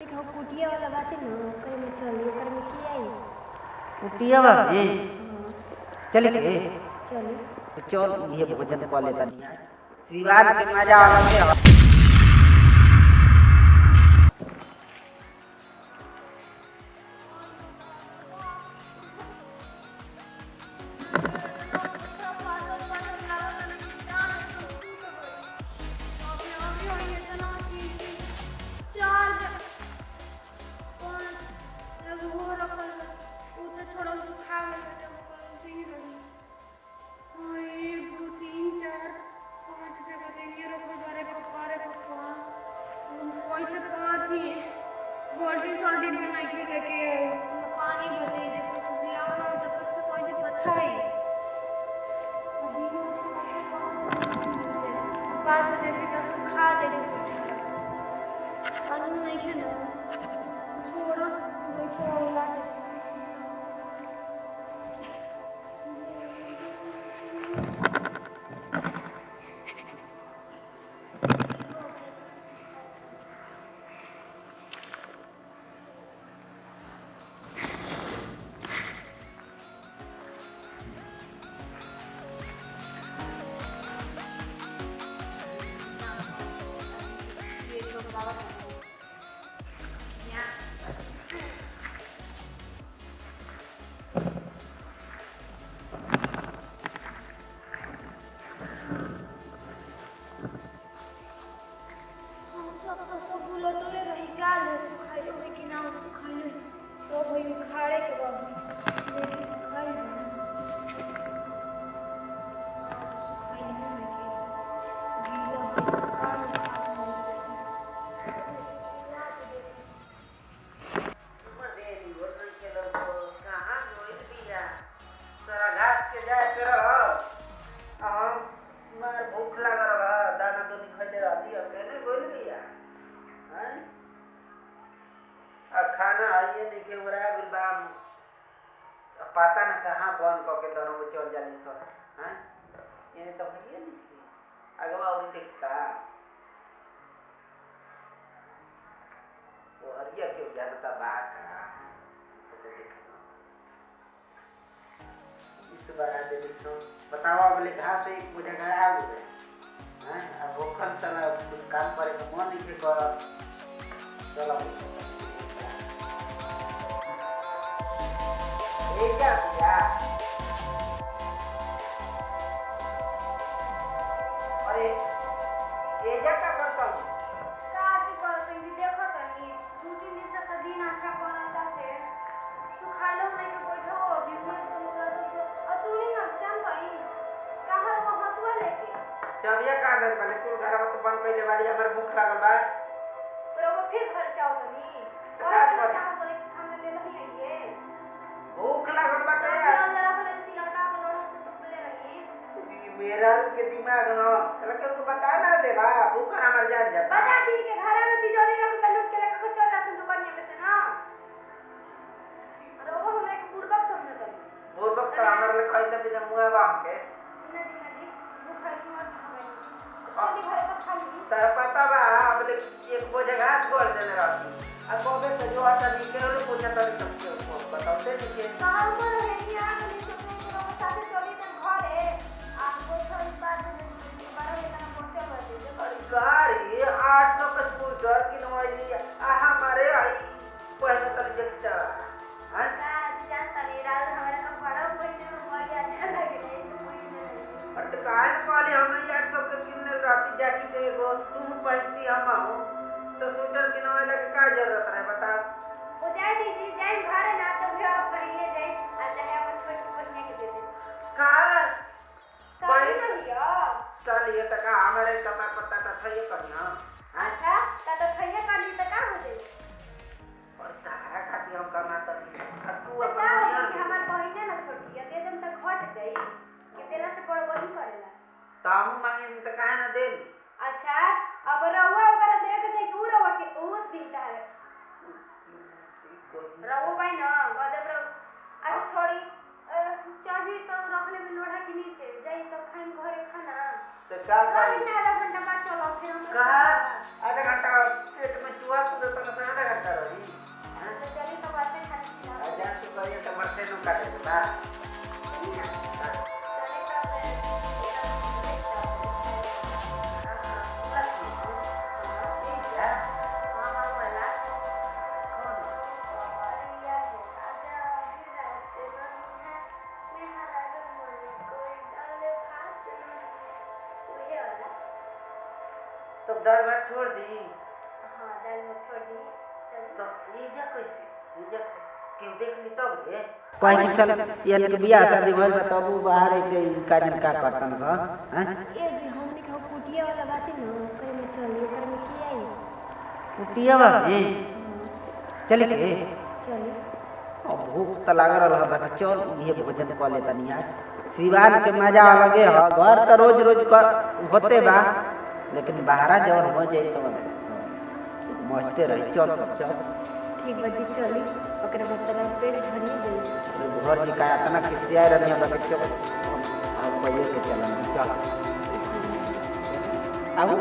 कुटिया वाला बात है ना ओकर में चली ओकर में की आई कुटिया बाबे चले के चली तो चल ये भोजन पा लेता नहीं शिवार के मजा अलग है। पता न कहाँ बन के दोनों को चल जानी सर हैं ये तो भैया नहीं अगवा उन देखता वो हरिया के जानता बात तो देखो इस बार आ दे तो बताओ बोले घास से एक मुझे घर आ गए हैं अब वो खन चला कुछ काम करे तो मन नहीं के कर चलो ये क्या किया अरे ये क्या करता हूँ काटी करते हैं देखो तो नहीं दो तीन दिन तक दिन अच्छा करता है तो खा लो मैं के बैठो बिजनेस तो लगा तो तू नहीं अब जान कहीं कहां वो हसुआ लेके जब ये का घर बने तू घर में तो बंद कर ले वाली हमर भूख लागल बा पर वो फिर घर जाओ तो नहीं और कहां बोले खाना ले नहीं आइए भूख लागल बाटे जरा बोले सिलौटा को लोड़ा से तुम ले रही मेरा के दिमाग न चल के उनको बता ना दे बा भूख ना मर जाए जब बता दी के घर में तिजोरी रख के लूट के लेके चल जा दुकान में से ना और वो हमरा के पूर्वक समझ कर पूर्वक तो हमर ले खाई त बिना मुआ बा के नहीं भूख है मत खावे और घर पर खा ली तर पता बा बोले एक बोझ घास गोल देने रहती अब कोबे से जो आता नहीं के रे पूछा तो सबके बताओ दे के कहां पर है कि आ नहीं तो साथे चली त घर है आपको थोड़ी बात बारह लेना पहुंचे बजे गाड़ी 800 का स्कूल डर की नवाई आ हमारे आई पैसा तक जगता हां जानता नहीं रात हमारे का बड़ा महीने में हुआ या अच्छा लगे नहीं तो महीने में बट काहे कॉल हमने 800 के किन्ने राती जाकी ते गो तुम पैसी हम आओ तो स्वेटर की नवाई लगे का जरूरत है बता वो जाए दीदी जाए घर ना तो भी और पहले जाए आ चाहे अपन छोटी बहन के दे दे का सही नहीं है चल ये तक हमारे कमर पता था सही करिया अच्छा तो थैया काली त का हो जाए और तारा खाती हम करना तो तू पता अपन है कि हमार बहन ना छोटी है दे दम तक घट गई कि देला से बड़ वही करेला तो हम मांगे तो काहे ना दे अच्छा अब रहुआ वगैरह देख दे कि रहुआ के वो चिंता है रहुआ भाई ना गजब रहो अरे छोड़ी चाबी तो रख ले में लोढ़ा के नीचे जाई तो खाई घरे खाना तो क्या आधा घंटा बाद चलो फिर हम कहा आधा घंटा पेट में चूहा कूदे तो आधा घंटा रही तो चलिए तो बातें खाली खिला आजा तो करिए तो मरते नु काटे के बा चलिए तब हाँ हाँ वाला अरे यार आजा फिर रास्ते में मैं हरा दो मोने कोई डाले खाते वही वाला तो दाल भात छोड़ दी हाँ दाल में छोड़ दी तो ये जा कैसे ये जा क्यों देख ली तब रे कहीं चल ये के बियाह शादी भइल बा तब बाहर के काजन का करतन ह हैं ए जी हमने कहा कुटिया वाला बात है ना ओकरे में चली ओकरे में की आई कुटिया बा चल के चली अब भूख त लागल रह बा चल ये भोजन क ले तनी आज सिवान के मजा अलगे ह घर त रोज रोज कर होते बा लेकिन बाहरा जवन हो जाए तो मस्ते रही चल चल ठीक बाजी चली ओकरे बाद तला पेट भरी गई घर जी का इतना किसिया रहनी हम बच्चों अब पहिले के चलन चल आओ